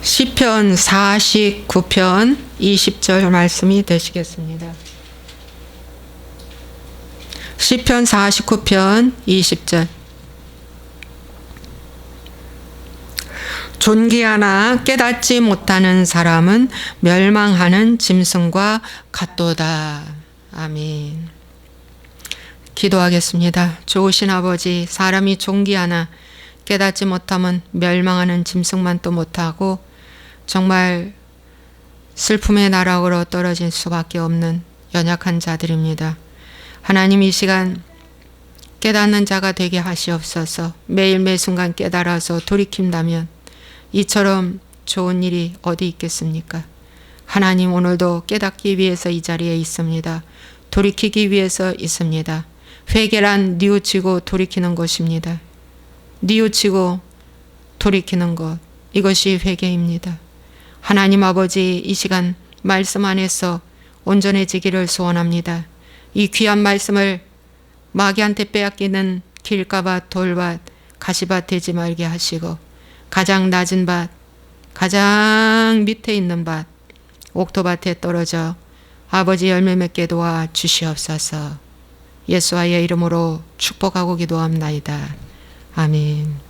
시편 49편 20절 말씀이 되시겠습니다. 시편 49편 20절. 존귀하나 깨닫지 못하는 사람은 멸망하는 짐승과 같도다. 아멘. 기도하겠습니다. 좋으신 아버지, 사람이 존귀하나 깨닫지 못하면 멸망하는 짐승만 또 못하고 정말 슬픔의 나락으로 떨어질 수밖에 없는 연약한 자들입니다. 하나님, 이 시간 깨닫는 자가 되게 하시옵소서. 매일 매순간 깨달아서 돌이킨다면 이처럼 좋은 일이 어디 있겠습니까? 하나님, 오늘도 깨닫기 위해서 이 자리에 있습니다. 돌이키기 위해서 있습니다. 회개란 뉘우치고 돌이키는 것입니다. 뉘우치고 돌이키는 것, 이것이 회개입니다. 하나님 아버지, 이 시간 말씀 안에서 온전해지기를 소원합니다. 이 귀한 말씀을 마귀한테 빼앗기는 길가밭, 돌밭, 가시밭 되지 말게 하시고 가장 낮은 밭, 가장 밑에 있는 밭, 옥토밭에 떨어져 아버지 열매 맺게 도와 주시옵소서. 예수와의 이름으로 축복하고 기도합나이다. 아멘.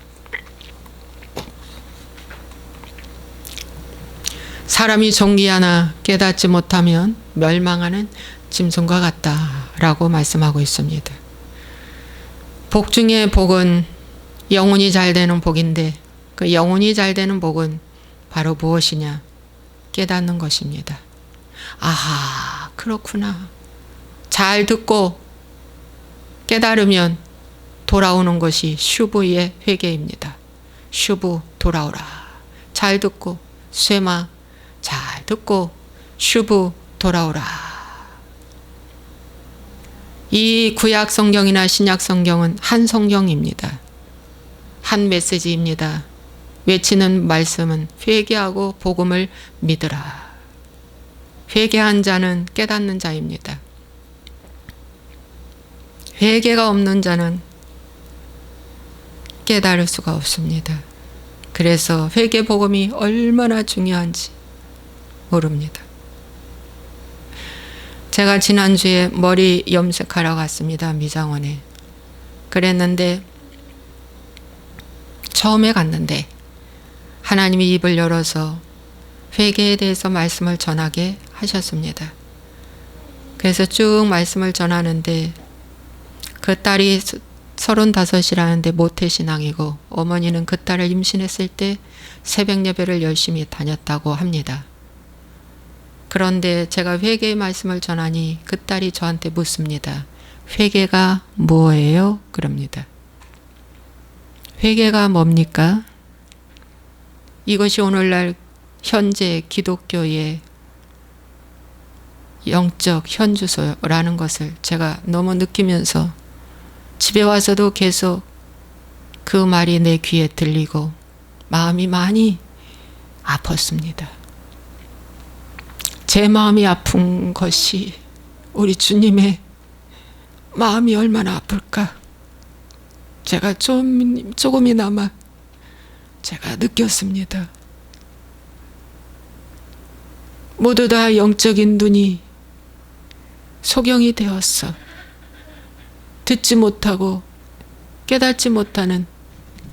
사람이 존귀하나 깨닫지 못하면 멸망하는 짐승과 같다라고 말씀하고 있습니다. 복 중에 복은 영혼이 잘 되는 복인데 그 영혼이 잘 되는 복은 바로 무엇이냐? 깨닫는 것입니다. 아하, 그렇구나. 잘 듣고 깨달으면 돌아오는 것이 슈브의 회개입니다. 슈브, 돌아오라. 잘 듣고 쇠마, 잘 듣고 슈브, 돌아오라. 이 구약 성경이나 신약 성경은 한 성경입니다. 한 메시지입니다. 외치는 말씀은 회개하고 복음을 믿으라. 회개한 자는 깨닫는 자입니다. 회개가 없는 자는 깨달을 수가 없습니다. 그래서 회개 복음이 얼마나 중요한지 모릅니다. 제가 지난주에 머리 염색하러 갔습니다. 미장원에. 그랬는데 처음에 갔는데 하나님이 입을 열어서 회개에 대해서 말씀을 전하게 하셨습니다. 그래서 쭉 말씀을 전하는데 그 딸이 35이라는데 모태신앙이고 어머니는 그 딸을 임신했을 때 새벽 예배를 열심히 다녔다고 합니다. 그런데 제가 회개의 말씀을 전하니 그 딸이 저한테 묻습니다. 회개가 뭐예요? 그럽니다. 회개가 뭡니까? 이것이 오늘날 현재 기독교의 영적 현주소라는 것을 제가 너무 느끼면서 집에 와서도 계속 그 말이 내 귀에 들리고 마음이 많이 아팠습니다. 제 마음이 아픈 것이 우리 주님의 마음이 얼마나 아플까? 제가 조금이나마 제가 느꼈습니다. 모두 다 영적인 눈이 소경이 되었어. 듣지 못하고 깨닫지 못하는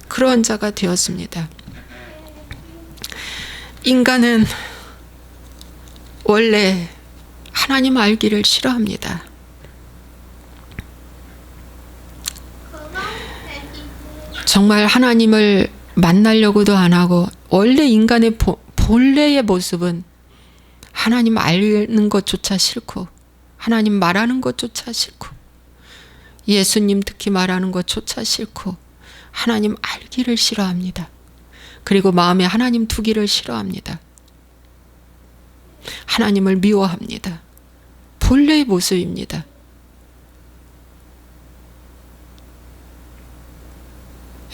그런 자가 되었습니다. 인간은 원래 하나님 알기를 싫어합니다. 정말 하나님을 만나려고도 안 하고 원래 인간의 본래의 모습은 하나님 알는 것조차 싫고 하나님 말하는 것조차 싫고 예수님 특히 말하는 것조차 싫고 하나님 알기를 싫어합니다. 그리고 마음에 하나님 두기를 싫어합니다. 하나님을 미워합니다. 본래의 모습입니다.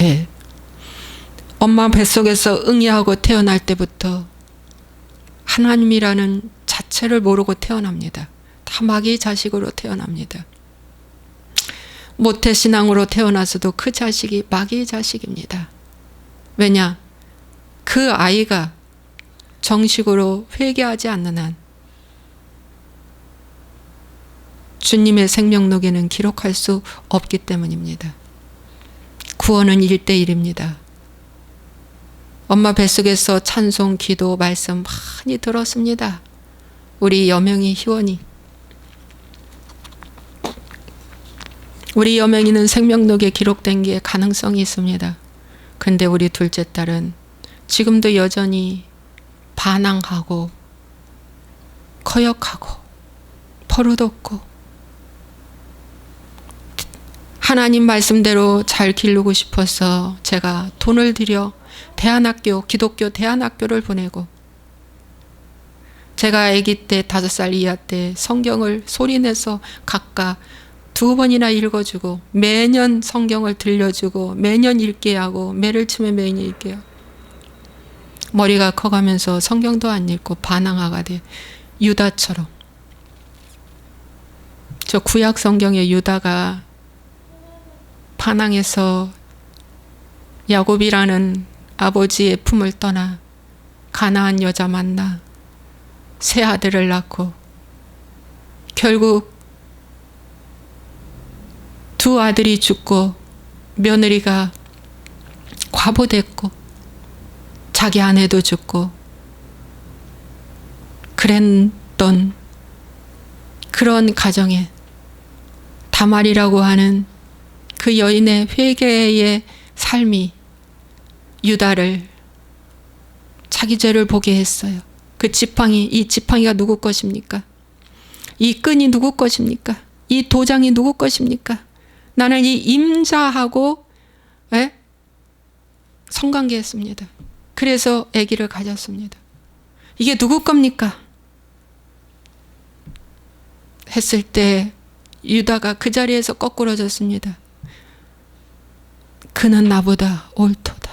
예. 엄마 뱃속에서 응애하고 태어날 때부터 하나님이라는 자체를 모르고 태어납니다. 다 마귀의 자식으로 태어납니다. 모태신앙으로 태어나서도 그 자식이 마귀의 자식입니다. 왜냐? 그 아이가 정식으로 회개하지 않는 한 주님의 생명록에는 기록할 수 없기 때문입니다. 구원은 1대1입니다. 엄마 뱃속에서 찬송, 기도, 말씀 많이 들었습니다. 우리 여명이, 희원이. 우리 여명이는 생명록에 기록된 게 가능성이 있습니다. 근데 우리 둘째 딸은 지금도 여전히 반항하고 거역하고 버릇없고 하나님 말씀대로 잘 기르고 싶어서 제가 돈을 들여 대안학교, 기독교 대안학교를 보내고 제가 아기 때 5살 이하 때 성경을 소리내서 각각 2번이나 읽어주고 매년 성경을 들려주고 매년 읽게 하고 매를 치면 매년 읽게 하고 머리가 커가면서 성경도 안 읽고 반항아가 돼. 유다처럼. 저 구약 성경의 유다가 반항해서 야곱이라는 아버지의 품을 떠나 가나안 여자 만나 새 아들을 낳고 결국 2 아들이 죽고 며느리가 과부됐고 자기 아내도 죽고 그랬던 그런 가정에 다말이라고 하는 그 여인의 회개의 삶이 유다를 자기 죄를 보게 했어요. 그 지팡이, 이 지팡이가 누구 것입니까? 이 끈이 누구 것입니까? 이 도장이 누구 것입니까? 나는 이 임자하고 성관계했습니다. 그래서 아기를 가졌습니다. 이게 누구 겁니까? 했을 때 유다가 그 자리에서 거꾸러졌습니다. 그는 나보다 옳도다.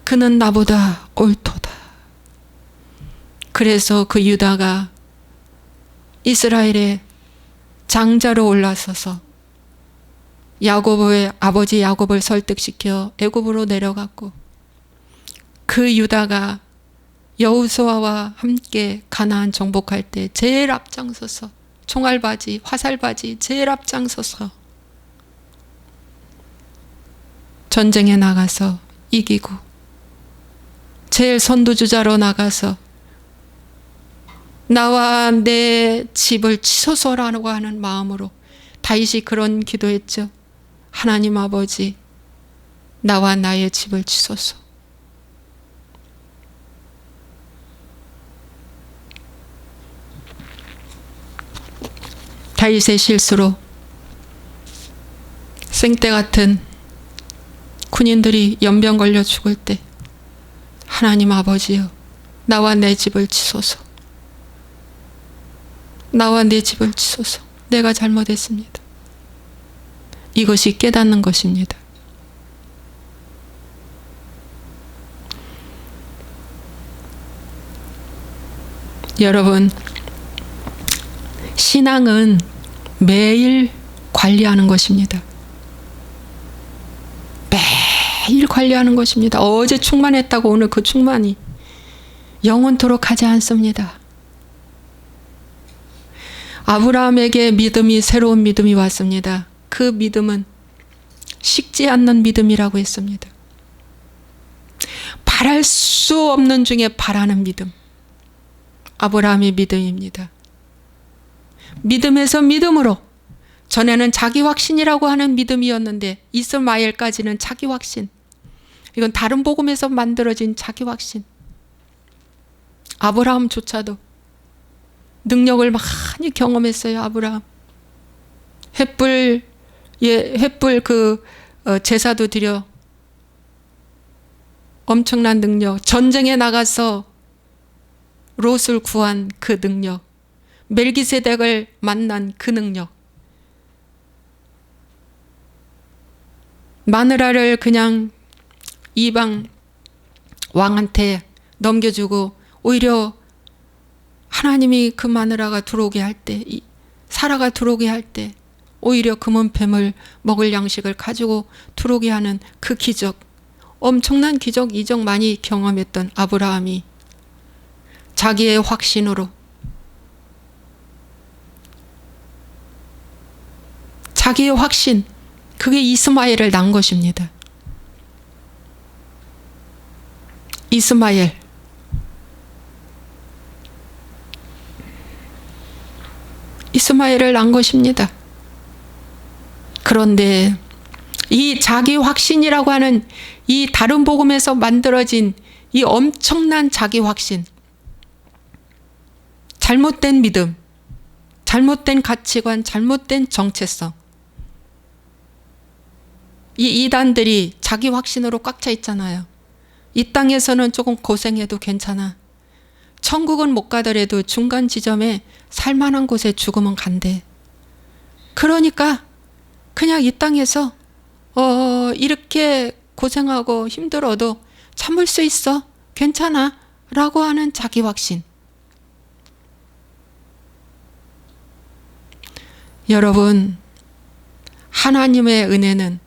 그는 나보다 옳도다. 그래서 그 유다가 이스라엘의 장자로 올라서서 야곱의 아버지 야곱을 설득시켜 애굽으로 내려갔고 그 유다가 여호수아와 함께 가나안 정복할 때 제일 앞장서서 총알바지, 화살바지 제일 앞장서서 전쟁에 나가서 이기고 제일 선두주자로 나가서 나와 내 집을 치소서라고 하는 마음으로 다윗이 그런 기도했죠. 하나님 아버지, 나와 나의 집을 치소서. 다윗의 실수로 생떼 같은 군인들이 연병 걸려 죽을 때 하나님 아버지여, 나와 내 집을 치소서. 나와 내 집을 치소서. 내가 잘못했습니다. 이것이 깨닫는 것입니다. 여러분, 신앙은 매일 관리하는 것입니다. 매일 관리하는 것입니다. 어제 충만했다고 오늘 그 충만이 영원토록 하지 않습니다. 아브라함에게 믿음이, 새로운 믿음이 왔습니다. 그 믿음은 식지 않는 믿음이라고 했습니다. 바랄 수 없는 중에 바라는 믿음. 아브라함의 믿음입니다. 믿음에서 믿음으로, 전에는 자기 확신이라고 하는 믿음이었는데 이스마엘까지는 자기 확신. 이건 다른 복음에서 만들어진 자기 확신. 아브라함조차도 능력을 많이 경험했어요. 아브라함. 횃불 그 제사도 드려 엄청난 능력, 전쟁에 나가서 롯을 구한 그 능력, 멜기세덱을 만난 그 능력, 마누라를 그냥 이방 왕한테 넘겨주고 오히려 하나님이 그 마누라가 들어오게 할 때, 사라가 들어오게 할 때 오히려 금은뱀을 먹을 양식을 가지고 들어오게 하는 그 기적, 엄청난 기적, 이적 많이 경험했던 아브라함이 자기의 확신으로, 자기의 확신, 그게 이스마엘을 낳은 것입니다. 이스마엘을 낳은 것입니다. 그런데 이 자기 확신이라고 하는 이 다른 복음에서 만들어진 이 엄청난 자기 확신, 잘못된 믿음, 잘못된 가치관, 잘못된 정체성, 이 이단들이 자기 확신으로 꽉 차 있잖아요. 이 땅에서는 조금 고생해도 괜찮아. 천국은 못 가더라도 중간 지점에 살만한 곳에 죽으면 간대. 그러니까 그냥 이 땅에서 이렇게 고생하고 힘들어도 참을 수 있어, 괜찮아 라고 하는 자기 확신. 여러분, 하나님의 은혜는,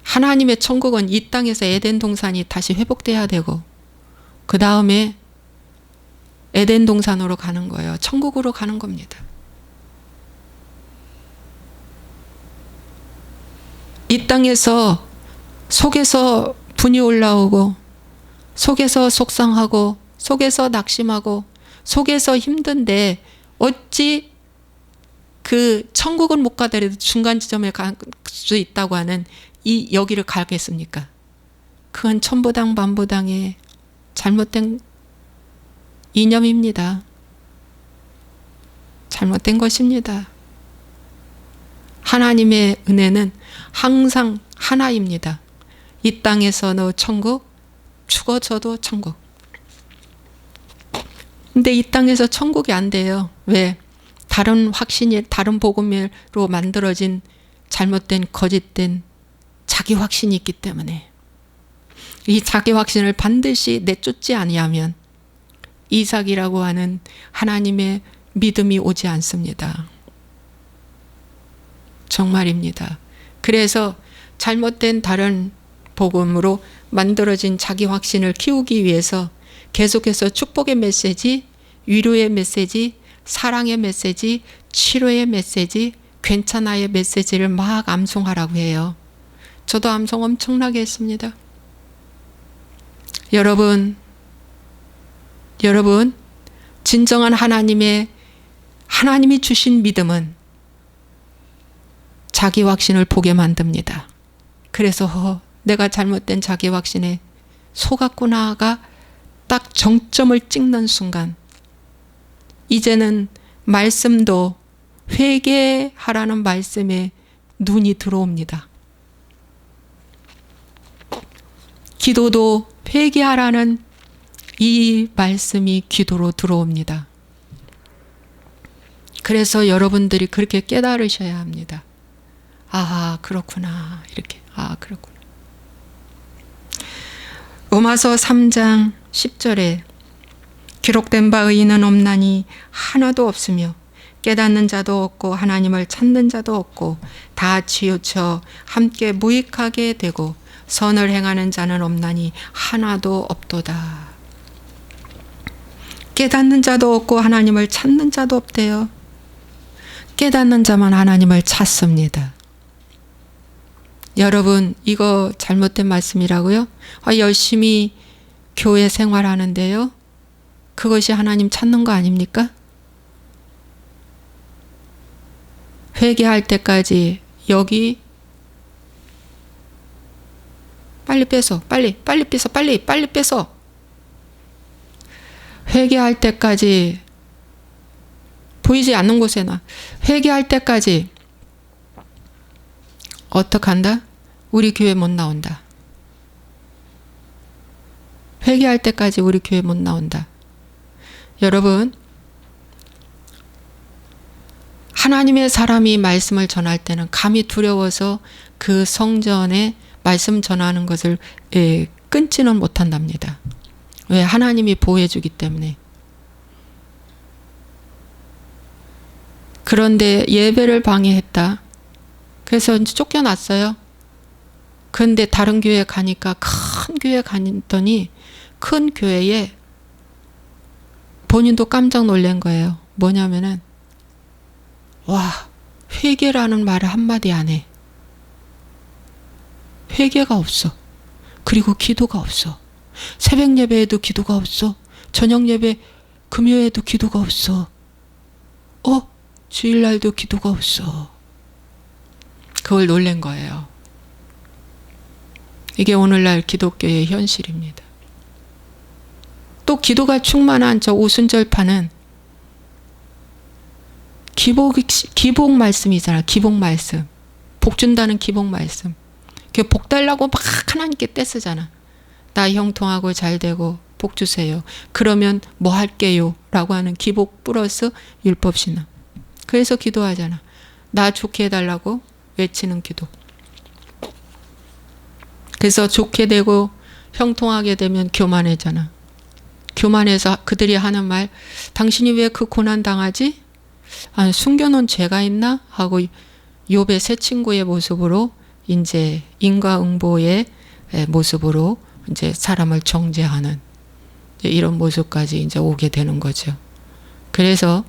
하나님의 천국은 이 땅에서 에덴 동산이 다시 회복돼야 되고, 그 다음에 에덴 동산으로 가는 거예요. 천국으로 가는 겁니다. 이 땅에서 속에서 분이 올라오고, 속에서 속상하고, 속에서 낙심하고, 속에서 힘든데 어찌 그 천국은 못 가더라도 중간 지점에 갈 수 있다고 하는 이 여기를 가겠습니까? 그건 천부당 만부당의 잘못된 이념입니다. 잘못된 것입니다. 하나님의 은혜는 항상 하나입니다. 이 땅에서도 천국, 죽어져도 천국. 근데 이 땅에서 천국이 안 돼요. 왜? 다른 확신이, 다른 복음으로 만들어진 잘못된 거짓된 자기 확신이 있기 때문에, 이 자기 확신을 반드시 내쫓지 아니하면 이삭이라고 하는 하나님의 믿음이 오지 않습니다. 정말입니다. 그래서 잘못된 다른 복음으로 만들어진 자기 확신을 키우기 위해서 계속해서 축복의 메시지, 위로의 메시지, 사랑의 메시지, 치료의 메시지, 괜찮아의 메시지를 막 암송하라고 해요. 저도 암송 엄청나게 했습니다. 여러분, 진정한 하나님이 주신 믿음은 자기 확신을 보게 만듭니다. 그래서 내가 잘못된 자기 확신에 속았구나가 딱 정점을 찍는 순간, 이제는 말씀도 회개하라는 말씀에 눈이 들어옵니다. 기도도 회개하라는 이 말씀이 귀도로 들어옵니다. 그래서 여러분들이 그렇게 깨달으셔야 합니다. 아, 그렇구나. 이렇게. 아, 그렇구나. 로마서 3장 10절에 기록된 바 의인은 없나니 하나도 없으며 깨닫는 자도 없고 하나님을 찾는 자도 없고 다 치우쳐 함께 무익하게 되고 선을 행하는 자는 없나니 하나도 없도다. 깨닫는 자도 없고 하나님을 찾는 자도 없대요. 깨닫는 자만 하나님을 찾습니다. 여러분, 이거 잘못된 말씀이라고요? 열심히 교회 생활하는데요, 그것이 하나님 찾는 거 아닙니까? 회개할 때까지 여기 빨리 빼서, 빨리 빼서. 회개할 때까지, 보이지 않는 곳에 놔. 회개할 때까지 어떡한다? 우리 교회 못 나온다. 회개할 때까지 우리 교회 못 나온다. 여러분, 하나님의 사람이 말씀을 전할 때는 감히 두려워서 그 성전에 말씀 전하는 것을 끊지는 못한답니다. 왜? 하나님이 보호해 주기 때문에. 그런데 예배를 방해했다. 그래서 이제 쫓겨났어요. 근데 다른 교회 가니까 큰 교회 갔더니 큰 교회에 본인도 깜짝 놀란 거예요. 뭐냐면은 와, 회개라는 말을 한마디 안 해. 회개가 없어. 그리고 기도가 없어. 새벽 예배에도 기도가 없어. 저녁 예배 금요일에도 기도가 없어. 주일날도 기도가 없어. 그걸 놀란 거예요. 이게 오늘날 기독교의 현실입니다. 또 기도가 충만한 저 오순절파는 기복 말씀이잖아. 기복 말씀. 복 준다는 기복 말씀. 복 달라고 막 하나님께 떼쓰잖아. 나 형통하고 잘 되고 복 주세요. 그러면 뭐 할게요? 라고 하는 기복 플러스 율법신앙. 그래서 기도하잖아. 나 좋게 해달라고 외치는 기도. 그래서 좋게 되고 형통하게 되면 교만해잖아. 교만해서 그들이 하는 말, 당신이 왜 그 고난 당하지? 숨겨놓은 죄가 있나? 하고 욥의 새 친구의 모습으로 이제 인과응보의 모습으로 이제 사람을 정죄하는 이런 모습까지 이제 오게 되는 거죠. 그래서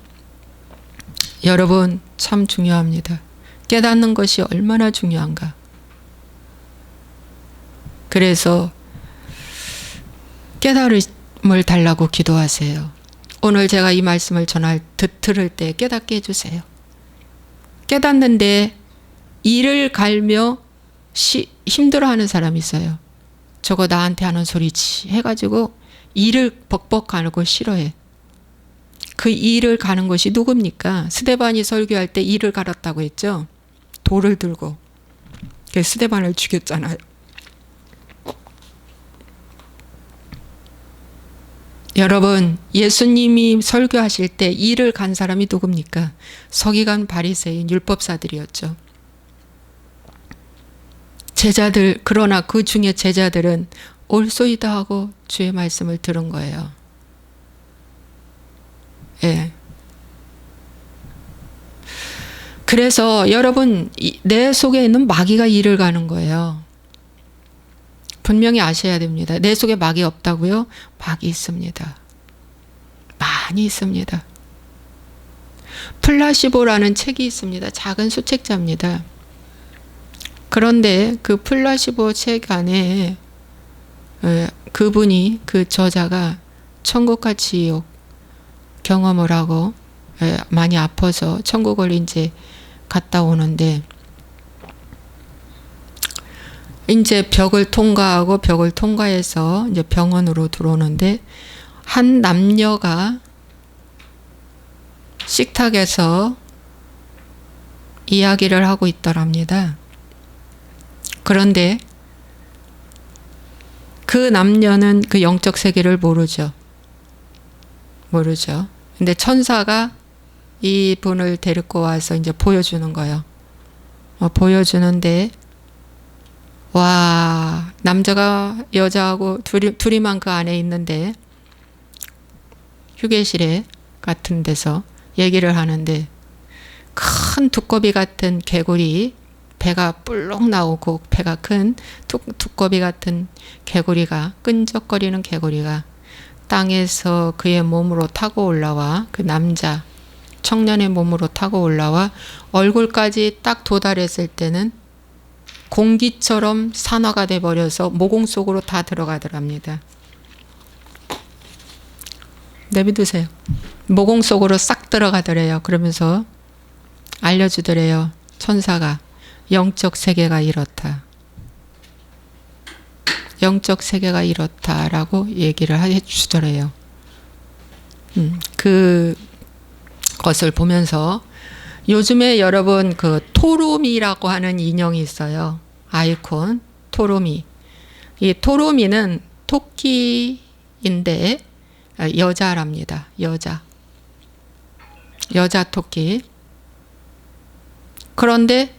여러분 참 중요합니다. 깨닫는 것이 얼마나 중요한가. 그래서 깨달음을 달라고 기도하세요. 오늘 제가 이 말씀을 들을 때 깨닫게 해주세요. 깨닫는데 이를 갈며 힘들어하는 사람이 있어요. 저거 나한테 하는 소리지 해가지고 이를 벅벅 가고 싫어해. 그 이를 가는 것이 누굽니까? 스데반이 설교할 때 이를 갈았다고 했죠. 돌을 들고. 스데반을 죽였잖아요. 여러분, 예수님이 설교하실 때 이를 간 사람이 누굽니까? 서기관 바리새인 율법사들이었죠. 제자들, 그러나 그 중에 제자들은 옳소이다 하고 주의 말씀을 들은 거예요. 예. 그래서 여러분, 내 속에 있는 마귀가 이를 가는 거예요. 분명히 아셔야 됩니다. 내 속에 마귀 없다고요? 마귀 있습니다. 많이 있습니다. 플라시보라는 책이 있습니다. 작은 수책자입니다. 그런데 그 플라시보 책 안에 그분이, 그 저자가 천국과 지옥 경험을 하고 많이 아파서 천국을 이제 갔다 오는데 이제 벽을 통과해서 이제 병원으로 들어오는데 한 남녀가 식탁에서 이야기를 하고 있더랍니다. 그런데 그 남녀는 그 영적 세계를 모르죠. 근데 천사가 이 분을 데리고 와서 이제 보여주는 거예요. 보여주는데 와, 남자가 여자하고 둘이만 그 안에 있는데 휴게실에 같은 데서 얘기를 하는데 큰 두꺼비 같은 개구리, 배가 뿔룩 나오고 배가 큰 두꺼비 같은 개구리가, 끈적거리는 개구리가 땅에서 그의 몸으로 타고 올라와, 그 남자 청년의 몸으로 타고 올라와 얼굴까지 딱 도달했을 때는 공기처럼 산화가 돼버려서 모공 속으로 다 들어가더랍니다. 내비두세요. 모공 속으로 싹 들어가더래요. 그러면서 알려주더래요. 천사가 영적 세계가 이렇다. 영적 세계가 이렇다라고 얘기를 해주더래요. 그 것을 보면서 요즘에 여러분 그 토로미라고 하는 인형이 있어요. 아이콘 토로미. 이 토로미는 토끼인데 여자랍니다. 여자 토끼. 그런데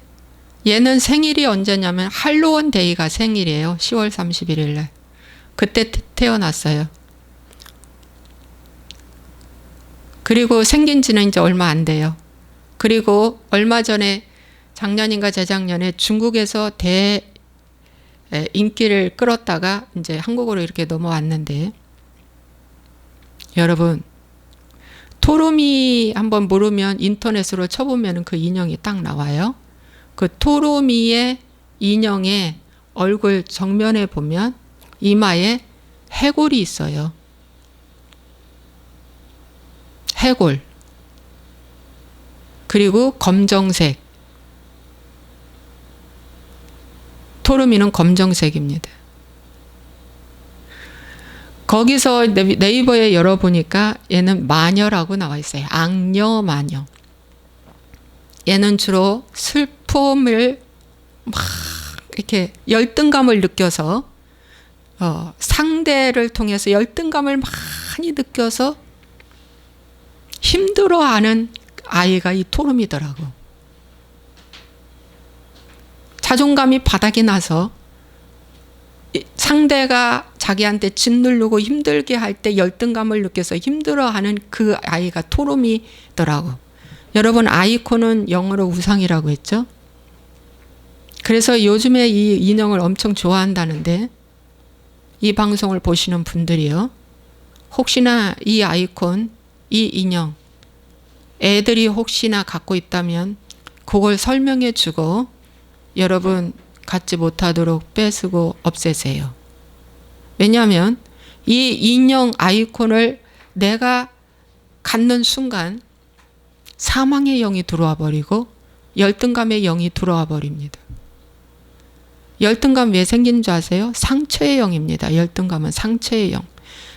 얘는 생일이 언제냐면 할로윈 데이가 생일이에요. 10월 31일 날. 그때 태어났어요. 그리고 생긴 지는 이제 얼마 안 돼요. 그리고 얼마 전에 작년인가 재작년에 중국에서 인기를 끌었다가 이제 한국으로 이렇게 넘어왔는데, 여러분 토로미 한번 모르면 인터넷으로 쳐보면 그 인형이 딱 나와요. 그 토로미의 인형의 얼굴 정면에 보면 이마에 해골이 있어요. 해골. 그리고 검정색. 토르미는 검정색입니다. 거기서 네이버에 열어보니까 얘는 마녀라고 나와 있어요. 악녀 마녀. 얘는 주로 슬픔을 막 이렇게 열등감을 느껴서 상대를 통해서 열등감을 많이 느껴서 힘들어하는 아이가 이 토름이더라고. 자존감이 바닥이 나서 상대가 자기한테 짓누르고 힘들게 할 때 열등감을 느껴서 힘들어하는 그 아이가 토름이더라고. 여러분, 아이콘은 영어로 우상이라고 했죠. 그래서 요즘에 이 인형을 엄청 좋아한다는데, 이 방송을 보시는 분들이요, 혹시나 이 아이콘, 이 인형 애들이 혹시나 갖고 있다면 그걸 설명해 주고 여러분 갖지 못하도록 뺏으고 없애세요. 왜냐하면 이 인형 아이콘을 내가 갖는 순간 사망의 영이 들어와 버리고 열등감의 영이 들어와 버립니다. 열등감 왜 생기는 줄 아세요? 상처의 영입니다. 열등감은 상처의 영.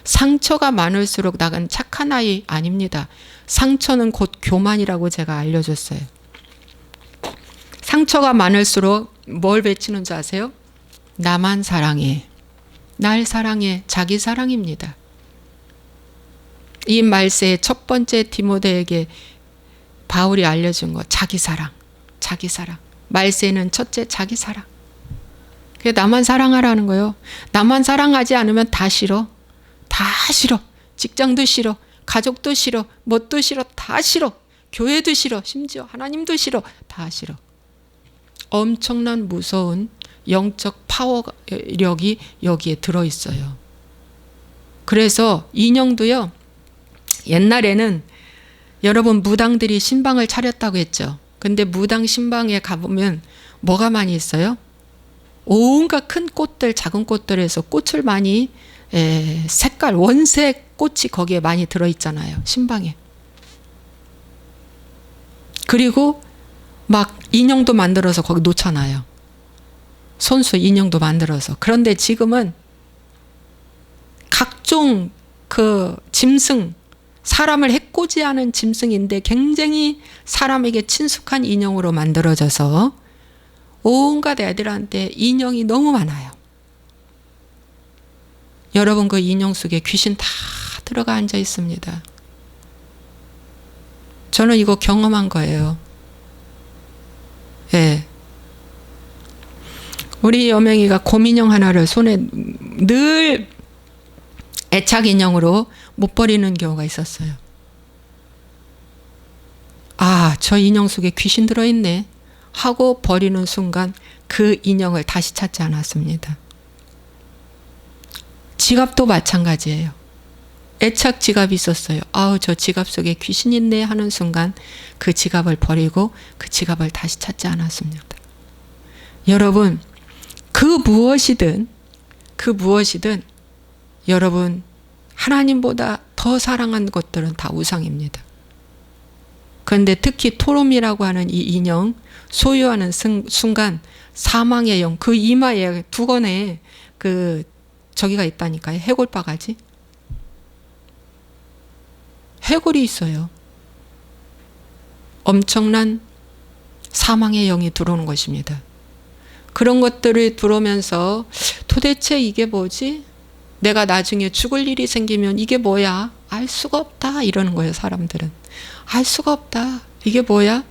상처가 많을수록 나는 착한 아이 아닙니다. 상처는 곧 교만이라고 제가 알려줬어요. 상처가 많을수록 뭘 외치는 줄 아세요? 나만 사랑해. 날 사랑해. 자기 사랑입니다. 이 말세의 첫 번째 디모데에게 바울이 알려준 거, 자기 사랑. 자기 사랑. 말세는 첫째 자기 사랑. 그게 나만 사랑하라는 거예요. 나만 사랑하지 않으면 다 싫어. 다 싫어. 직장도 싫어. 가족도 싫어. 뭣도 싫어. 다 싫어. 교회도 싫어. 심지어 하나님도 싫어. 다 싫어. 엄청난 무서운 영적 파워력이 여기에 들어있어요. 그래서 인형도요, 옛날에는 여러분 무당들이 신방을 차렸다고 했죠. 근데 무당 신방에 가보면 뭐가 많이 있어요? 온갖 큰 꽃들, 작은 꽃들에서 꽃을 많이 색깔, 원색 꽃이 거기에 많이 들어있잖아요. 신방에. 그리고 막 인형도 만들어서 거기 놓잖아요. 손수 인형도 만들어서. 그런데 지금은 각종 그 짐승, 사람을 해코지하는 짐승인데 굉장히 사람에게 친숙한 인형으로 만들어져서 온갖 애들한테 인형이 너무 많아요. 여러분, 그 인형 속에 귀신 다 들어가 앉아 있습니다. 저는 이거 경험한 거예요. 예. 우리 여명이가 곰인형 하나를 손에 늘 애착 인형으로 못 버리는 경우가 있었어요. 아, 저 인형 속에 귀신 들어있네 하고 버리는 순간 그 인형을 다시 찾지 않았습니다. 지갑도 마찬가지예요. 애착 지갑이 있었어요. 아우, 저 지갑 속에 귀신 있네 하는 순간 그 지갑을 버리고 그 지갑을 다시 찾지 않았습니다. 여러분, 그 무엇이든 여러분, 하나님보다 더 사랑한 것들은 다 우상입니다. 그런데 특히 토롬이라고 하는 이 인형 소유하는 순간 사망의 영, 그 이마에 두건에 그 저기가 있다니까요. 해골바가지. 해골이 있어요. 엄청난 사망의 영이 들어오는 것입니다. 그런 것들이 들어오면서 도대체 이게 뭐지? 내가 나중에 죽을 일이 생기면 이게 뭐야? 알 수가 없다 이러는 거예요. 사람들은. 알 수가 없다. 이게 뭐야?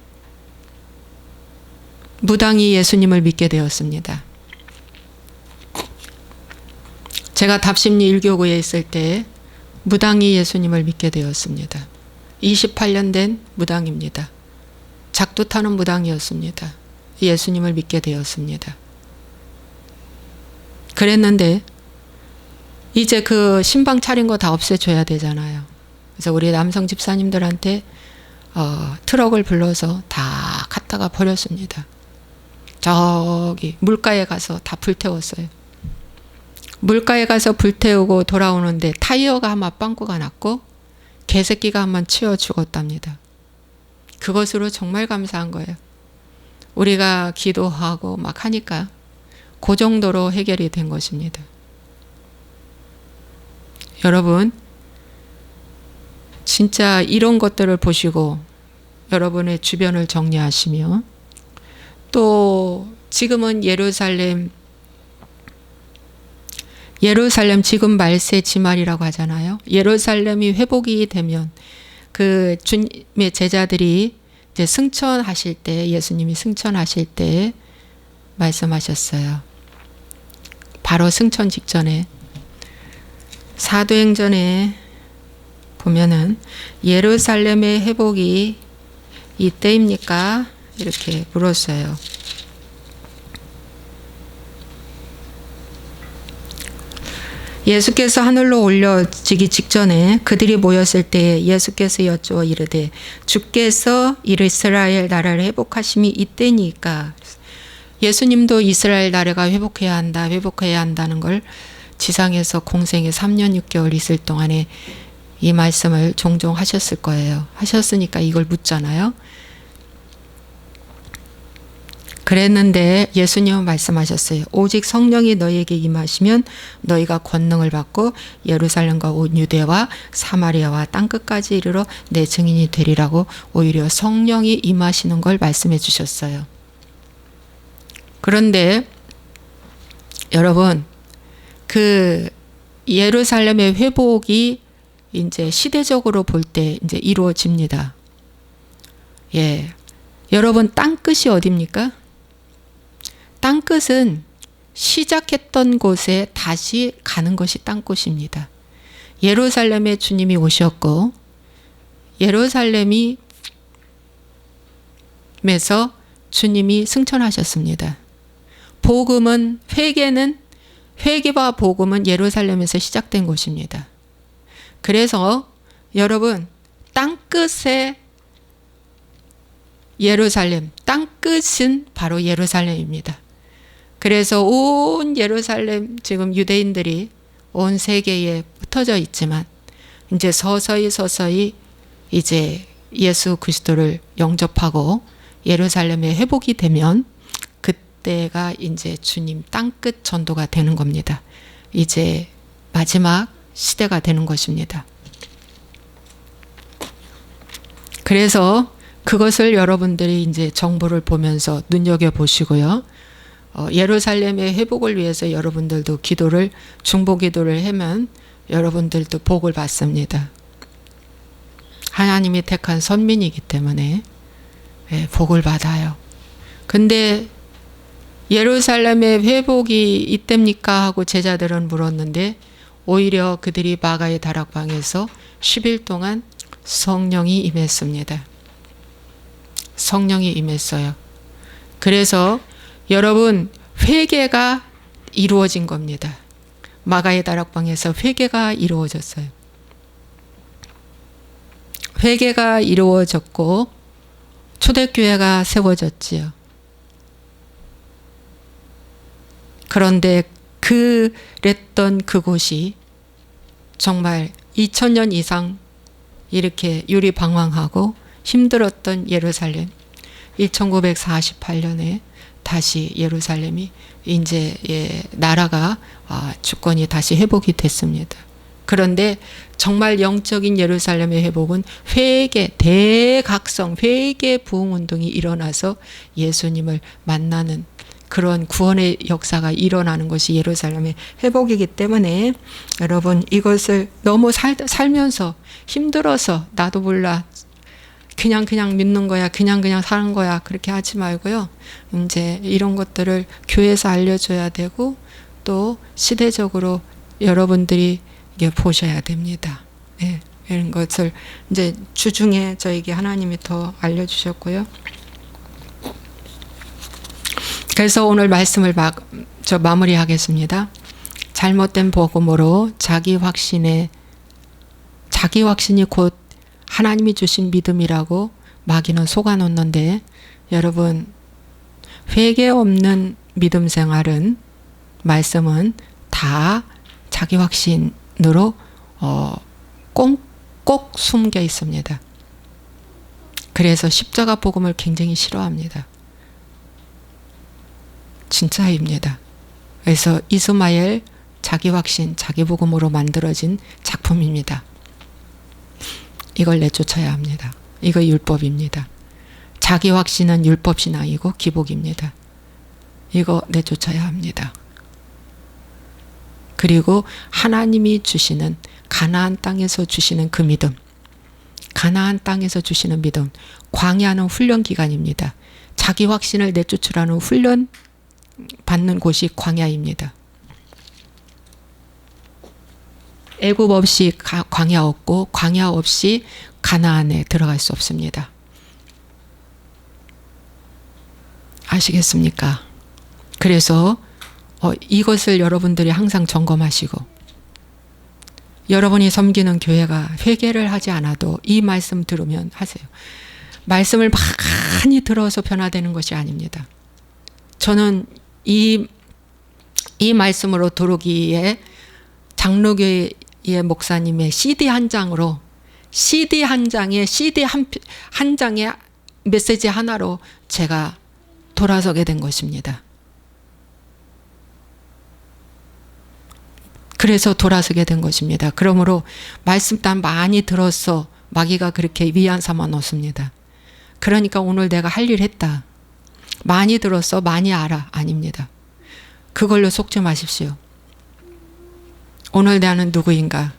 무당이 예수님을 믿게 되었습니다. 제가 답심리 일교구에 있을 때 무당이 예수님을 믿게 되었습니다. 28년 된 무당입니다. 작두 타는 무당이었습니다. 예수님을 믿게 되었습니다. 그랬는데 이제 그 신방 차린 거 다 없애줘야 되잖아요. 그래서 우리 남성 집사님들한테 트럭을 불러서 다 갖다가 버렸습니다. 저기 물가에 가서 다 불태웠어요. 물가에 가서 불태우고 돌아오는데 타이어가 아마 빵꾸가 났고 개새끼가 한번 치워 죽었답니다. 그것으로 정말 감사한 거예요. 우리가 기도하고 막 하니까 그 정도로 해결이 된 것입니다. 여러분, 진짜 이런 것들을 보시고 여러분의 주변을 정리하시며, 또 지금은 예루살렘 지금 말세 지말이라고 하잖아요. 예루살렘이 회복이 되면 그 주님의 제자들이 이제 승천하실 때, 예수님이 승천하실 때 말씀하셨어요. 바로 승천 직전에 사도행전에 보면은 예루살렘의 회복이 이때입니까? 이렇게 물었어요. 예수께서 하늘로 올려지기 직전에 그들이 모였을 때 예수께서 여쭈어 이르되 주께서 이스라엘 나라를 회복하심이 이때니까. 예수님도 이스라엘 나라가 회복해야 한다는 걸 지상에서 공생에 3년 6개월 있을 동안에 이 말씀을 종종 하셨을 거예요. 하셨으니까 이걸 묻잖아요. 그랬는데 예수님은 말씀하셨어요. 오직 성령이 너희에게 임하시면 너희가 권능을 받고 예루살렘과 온 유대와 사마리아와 땅끝까지 이르러 내 증인이 되리라고 오히려 성령이 임하시는 걸 말씀해 주셨어요. 그런데 여러분, 그 예루살렘의 회복이 이제 시대적으로 볼 때 이제 이루어집니다. 예. 여러분, 땅끝이 어디입니까? 땅끝은 시작했던 곳에 다시 가는 것이 땅끝입니다. 예루살렘에 주님이 오셨고, 예루살렘에서 주님이 승천하셨습니다. 복음은, 회개와 복음은 예루살렘에서 시작된 곳입니다. 그래서 여러분, 땅끝에 예루살렘, 땅끝은 바로 예루살렘입니다. 그래서 온 예루살렘, 지금 유대인들이 온 세계에 흩어져 있지만 이제 서서히 이제 예수 그리스도를 영접하고 예루살렘에 회복이 되면 그때가 이제 주님 땅끝 전도가 되는 겁니다. 이제 마지막 시대가 되는 것입니다. 그래서 그것을 여러분들이 이제 정보를 보면서 눈여겨보시고요. 예루살렘의 회복을 위해서 여러분들도 중보 기도를 하면 여러분들도 복을 받습니다. 하나님이 택한 선민이기 때문에 복을 받아요. 근데 예루살렘의 회복이 이때입니까? 하고 제자들은 물었는데 오히려 그들이 마가의 다락방에서 10일 동안 성령이 임했습니다. 성령이 임했어요. 그래서 여러분, 회개가 이루어진 겁니다. 마가의 다락방에서 회개가 이루어졌어요. 회개가 이루어졌고 초대교회가 세워졌지요. 그런데 그랬던 그곳이 정말 2000년 이상 이렇게 유리방황하고 힘들었던 예루살렘, 1948년에 다시 예루살렘이 이제 나라가 주권이 다시 회복이 됐습니다. 그런데 정말 영적인 예루살렘의 회복은 대각성 회개 부흥운동이 일어나서 예수님을 만나는 그런 구원의 역사가 일어나는 것이 예루살렘의 회복이기 때문에 여러분, 이것을 너무 살면서 힘들어서 나도 몰라 그냥 믿는 거야, 그냥 사는 거야, 그렇게 하지 말고요. 이제 이런 것들을 교회에서 알려줘야 되고 또 시대적으로 여러분들이 이게 보셔야 됩니다. 네, 이런 것을 이제 주중에 저에게 하나님이 더 알려주셨고요. 그래서 오늘 말씀을 마무리하겠습니다. 잘못된 복음으로 자기 확신이 곧 하나님이 주신 믿음이라고 마귀는 속아놓는데, 여러분, 회개 없는 믿음 생활은, 말씀은 다 자기 확신으로 꼭 숨겨 있습니다. 그래서 십자가 복음을 굉장히 싫어합니다. 진짜입니다. 그래서 이스마엘 자기 확신, 자기 복음으로 만들어진 작품입니다. 이걸 내쫓아야 합니다. 이거 율법입니다. 자기 확신은 율법 신앙이고 기복입니다. 이거 내쫓아야 합니다. 그리고 하나님이 주시는, 가나안 땅에서 주시는 그 믿음, 가나안 땅에서 주시는 믿음, 광야는 훈련 기간입니다. 자기 확신을 내쫓으라는 훈련 받는 곳이 광야입니다. 애굽 없이 광야 없고, 광야 없이 가나안에 들어갈 수 없습니다. 아시겠습니까? 그래서 이것을 여러분들이 항상 점검하시고, 여러분이 섬기는 교회가 회개를 하지 않아도 이 말씀 들으면 하세요. 말씀을 많이 들어서 변화되는 것이 아닙니다. 저는 이 말씀으로 들어오기에 장로교회의 목사님의 CD 한 장으로, CD 한 장에 메시지 하나로 제가 돌아서게 된 것입니다. 그래서 돌아서게 된 것입니다. 그러므로 말씀 단 많이 들었어, 마귀가 그렇게 위안 삼아 놓습니다. 그러니까 오늘 내가 할 일 했다, 많이 들었어, 많이 알아, 아닙니다. 그걸로 속지 마십시오. 오늘 나는 누구인가?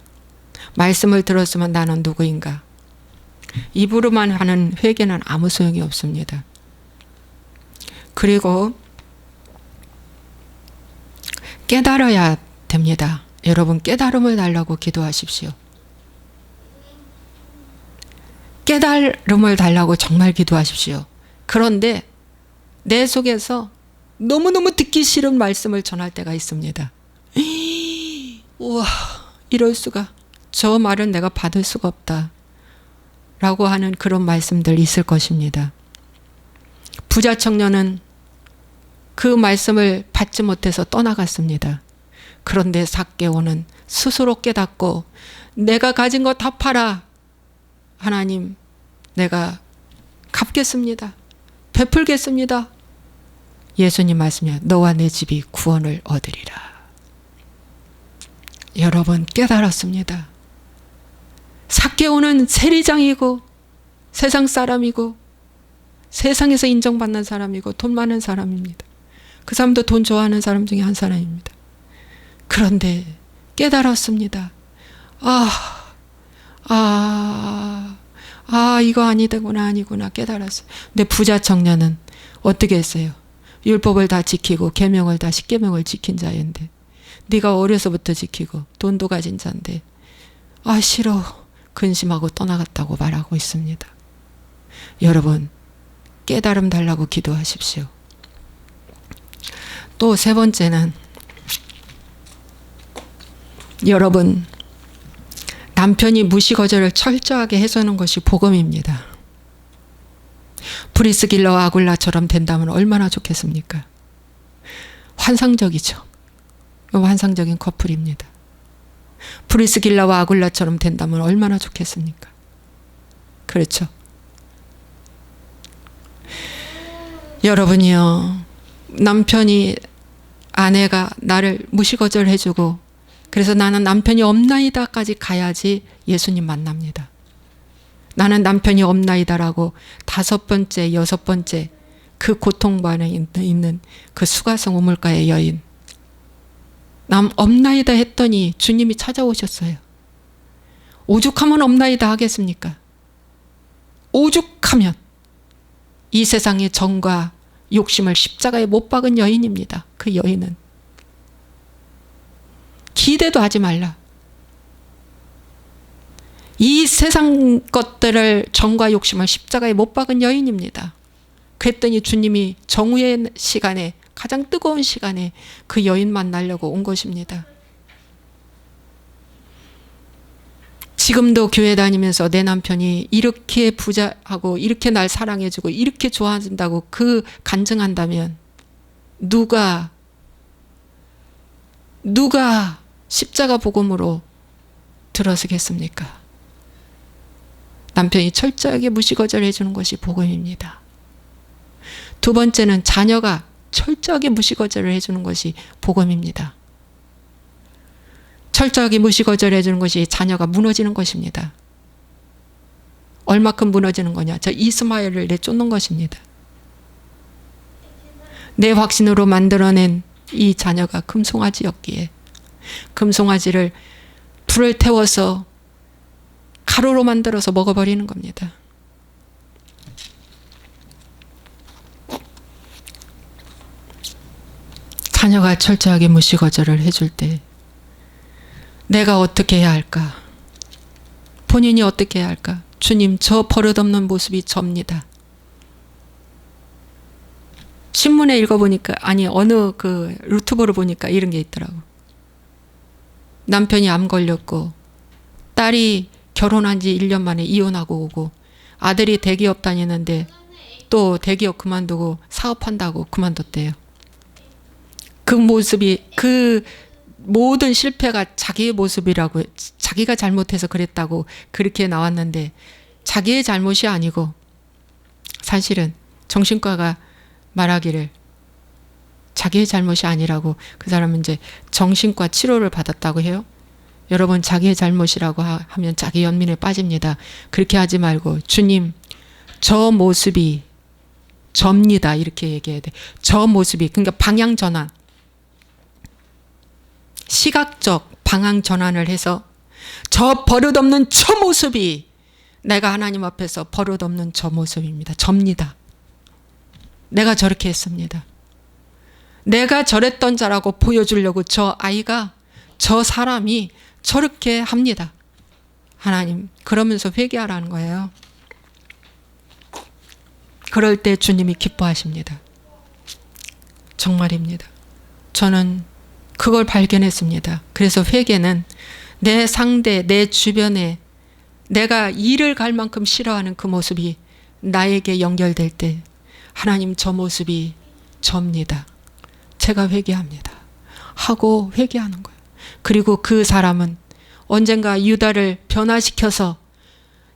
말씀을 들었으면 나는 누구인가? 입으로만 하는 회개는 아무 소용이 없습니다. 그리고 깨달아야 됩니다. 여러분, 깨달음을 달라고 기도하십시오. 깨달음을 달라고 정말 기도하십시오. 그런데 내 속에서 너무너무 듣기 싫은 말씀을 전할 때가 있습니다. 우와, 이럴 수가, 저 말은 내가 받을 수가 없다 라고 하는 그런 말씀들 있을 것입니다. 부자 청년은 그 말씀을 받지 못해서 떠나갔습니다. 그런데 삭개오는 스스로 깨닫고, 내가 가진 거 다 팔아, 하나님 내가 갚겠습니다, 베풀겠습니다. 예수님 말씀이야, 너와 내 집이 구원을 얻으리라. 여러분, 깨달았습니다. 삭개오는 세리장이고 세상 사람이고 세상에서 인정받는 사람이고 돈 많은 사람입니다. 그 사람도 돈 좋아하는 사람 중에 한 사람입니다. 그런데 깨달았습니다. 이거 아니구나 깨달았어요. 근데 부자 청년은 어떻게 했어요? 율법을 다 지키고 계명을 다 10계명을 지킨 자인데, 네가 어려서부터 지키고 돈도 가진 자인데 싫어, 근심하고 떠나갔다고 말하고 있습니다. 여러분, 깨달음 달라고 기도하십시오. 또 세 번째는, 여러분, 남편이 무시거절을 철저하게 해서는 것이 복음입니다. 브리스길라와 아굴라처럼 된다면 얼마나 좋겠습니까? 환상적이죠. 환상적인 커플입니다. 브리스길라와 아굴라처럼 된다면 얼마나 좋겠습니까? 그렇죠. 여러분이요, 남편이, 아내가 나를 무시거절해주고, 그래서 나는 남편이 없나이다까지 가야지 예수님 만납니다. 나는 남편이 없나이다라고 5번째, 6번째 그 고통반에 있는 그 수가성 우물가의 여인, 남 없나이다 했더니 주님이 찾아오셨어요. 오죽하면 없나이다 하겠습니까? 오죽하면. 이 세상의 정과 욕심을 십자가에 못 박은 여인입니다. 그 여인은. 기대도 하지 말라. 이 세상 것들을, 정과 욕심을 십자가에 못 박은 여인입니다. 그랬더니 주님이 정오의 시간에, 가장 뜨거운 시간에 그 여인 만나려고 온 것입니다. 지금도 교회 다니면서 내 남편이 이렇게 부자하고 이렇게 날 사랑해주고 이렇게 좋아한다고 그 간증한다면 누가 십자가 복음으로 들어서겠습니까? 남편이 철저하게 무시거절해 주는 것이 복음입니다. 두 번째는 자녀가 철저하게 무시거절을 해주는 것이 복음입니다. 철저하게 무시거절해 주는 것이 자녀가 무너지는 것입니다. 얼마큼 무너지는 거냐? 저 이스마엘을 내쫓는 것입니다. 내 확신으로 만들어낸 이 자녀가 금송아지였기에 금송아지를 불을 태워서 가루로 만들어서 먹어버리는 겁니다. 자녀가 철저하게 무시거절을 해줄 때 내가 어떻게 해야 할까? 본인이 어떻게 해야 할까? 주님, 저 버릇없는 모습이 접니다. 신문에 읽어보니까, 아니 어느 그 유튜브를 보니까 이런 게 있더라고. 남편이 암 걸렸고 딸이 결혼한 지 1년 만에 이혼하고 오고 아들이 대기업 다니는데 또 대기업 그만두고 사업한다고 그만뒀대요. 그 모습이, 그 모든 실패가 자기의 모습이라고, 자기가 잘못해서 그랬다고 그렇게 나왔는데 자기의 잘못이 아니고 사실은 정신과가 말하기를 자기의 잘못이 아니라고, 그 사람은 이제 정신과 치료를 받았다고 해요. 여러분, 자기의 잘못이라고 하면 자기 연민에 빠집니다. 그렇게 하지 말고 주님, 저 모습이 접니다, 이렇게 얘기해야 돼. 저 모습이, 그러니까 방향 전환, 시각적 방향 전환을 해서 저 버릇없는 저 모습이 내가 하나님 앞에서 버릇없는 저 모습입니다. 접니다. 내가 저렇게 했습니다. 내가 저랬던 자라고 보여주려고 저 아이가, 저 사람이 저렇게 합니다. 하나님, 그러면서 회개하라는 거예요. 그럴 때 주님이 기뻐하십니다. 정말입니다. 저는 그걸 발견했습니다. 그래서 회개는 내 상대, 내 주변에 내가 이를 갈 만큼 싫어하는 그 모습이 나에게 연결될 때 하나님, 저 모습이 접니다. 제가 회개합니다. 하고 회개하는 거예요. 그리고 그 사람은 언젠가 유다를 변화시켜서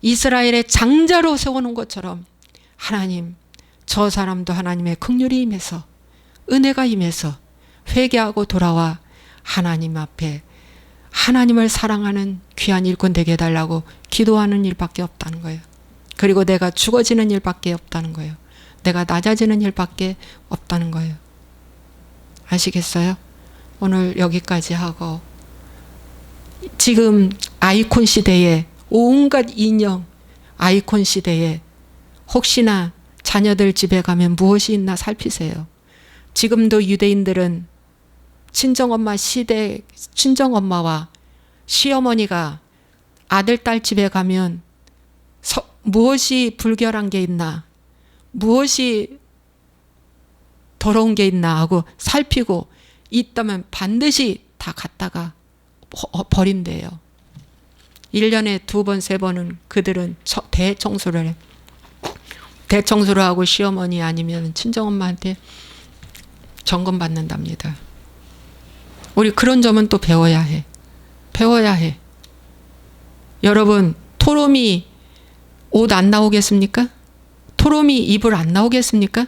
이스라엘의 장자로 세워놓은 것처럼 하나님, 저 사람도 하나님의 긍휼이 임해서, 은혜가 임해서 회개하고 돌아와 하나님 앞에 하나님을 사랑하는 귀한 일꾼 되게 해달라고 기도하는 일밖에 없다는 거예요. 그리고 내가 죽어지는 일밖에 없다는 거예요. 내가 낮아지는 일밖에 없다는 거예요. 아시겠어요? 오늘 여기까지 하고, 지금 아이콘 시대에, 온갖 인형 아이콘 시대에 혹시나 자녀들 집에 가면 무엇이 있나 살피세요. 지금도 유대인들은 친정엄마 시대, 친정엄마와 시어머니가 아들, 딸 집에 가면 무엇이 불결한 게 있나, 무엇이 더러운 게 있나 하고 살피고 있다면 반드시 다 갖다가 버린대요. 1년에 2번, 3번은 그들은 대청소를 해. 대청소를 하고 시어머니 아니면 친정엄마한테 점검받는답니다. 우리 그런 점은 또 배워야 해. 배워야 해. 여러분, 토롬이 옷 안 나오겠습니까? 토롬이 이불 안 나오겠습니까?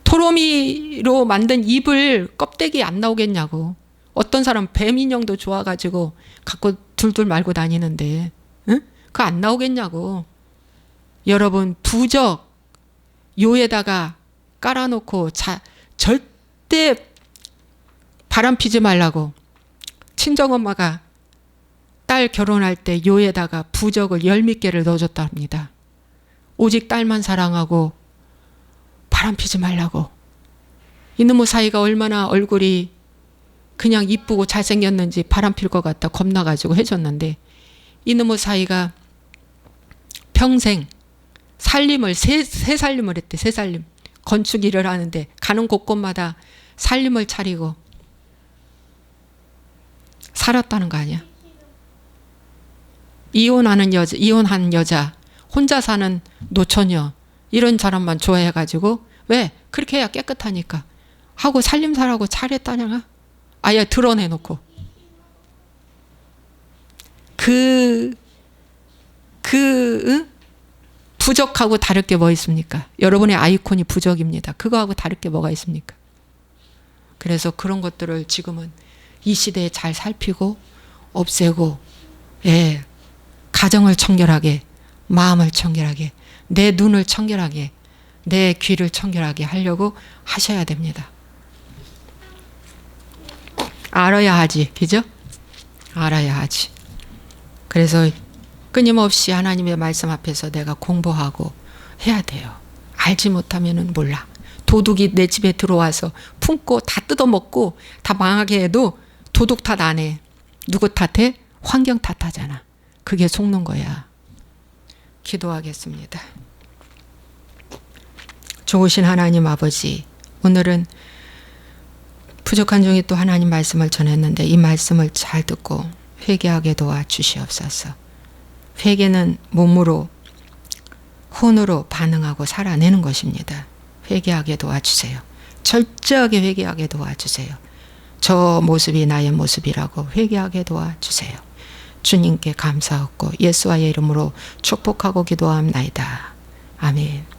토롬이로 만든 이불 껍데기 안 나오겠냐고. 어떤 사람 뱀 인형도 좋아가지고 갖고 둘둘 말고 다니는데, 응? 그거 안 나오겠냐고. 여러분, 부적 요에다가 깔아놓고 절대 바람 피지 말라고 친정엄마가 딸 결혼할 때 요에다가 부적을 10몇 개를 넣어줬답니다. 오직 딸만 사랑하고 바람 피지 말라고. 이놈의 사이가 얼마나 얼굴이 그냥 이쁘고 잘생겼는지 바람 필 것 같다 겁나가지고 해줬는데, 이놈의 사이가 평생 살림을 새 살림을 했대. 새 살림. 건축 일을 하는데 가는 곳곳마다 살림을 차리고 살았다는 거 아니야? 이혼한 여자, 혼자 사는 노처녀, 이런 사람만 좋아해가지고, 왜? 그렇게 해야 깨끗하니까. 하고 살림살하고 차렸다냐? 아예 드러내놓고. 부적하고 다를 게 뭐 있습니까? 여러분의 아이콘이 부적입니다. 그거하고 다를 게 뭐가 있습니까? 그래서 그런 것들을 지금은 이 시대에 잘 살피고 없애고, 예, 가정을 청결하게, 마음을 청결하게, 내 눈을 청결하게, 내 귀를 청결하게 하려고 하셔야 됩니다. 알아야 하지, 그죠? 알아야 하지. 그래서 끊임없이 하나님의 말씀 앞에서 내가 공부하고 해야 돼요. 알지 못하면은 몰라. 도둑이 내 집에 들어와서 품고 다 뜯어먹고 다 망하게 해도 도둑 탓 안 해. 누구 탓해? 환경 탓하잖아. 그게 속는 거야. 기도하겠습니다. 좋으신 하나님 아버지, 오늘은 부족한 중에 또 하나님 말씀을 전했는데 이 말씀을 잘 듣고 회개하게 도와주시옵소서. 회개는 몸으로, 혼으로 반응하고 살아내는 것입니다. 회개하게 도와주세요. 철저하게 회개하게 도와주세요. 저 모습이 나의 모습이라고 회개하게 도와주세요. 주님께 감사하고 예수와의 이름으로 축복하고 기도합나이다. 아멘.